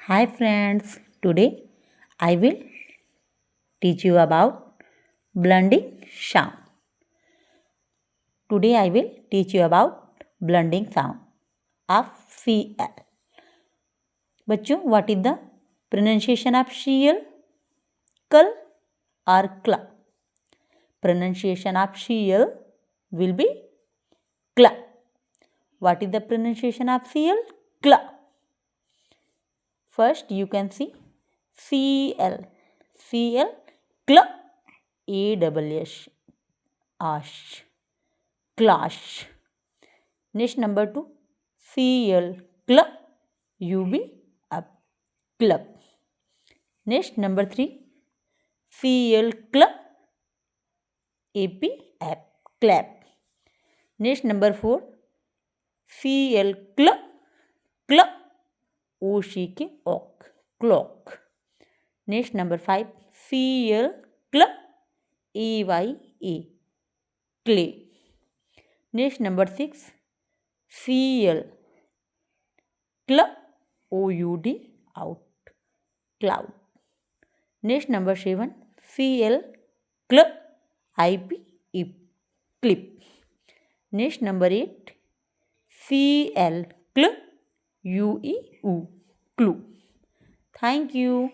Hi friends, today I will teach you about blending sound. Today I will teach you about blending sound of CL. बच्चों, what is the pronunciation of CL? Kal or kla? Pronunciation of CL will be kla. What is the pronunciation of CL? Kla. First you can see CL. CL, kla, AWS, ash, clash. Next number 2, CL, club, UB, up, club. Next number 3, CL, club, AP, app, clap. Next number 4, CL, club, club, OCK, ok, clock. Next number 5, CL, club, AYA, clay. Next number 6, CL, club, OUD, out, cloud. Next number 7, CL, club, IP, ip, clip. Next number 8, CL, club, UE, clue. Thank you.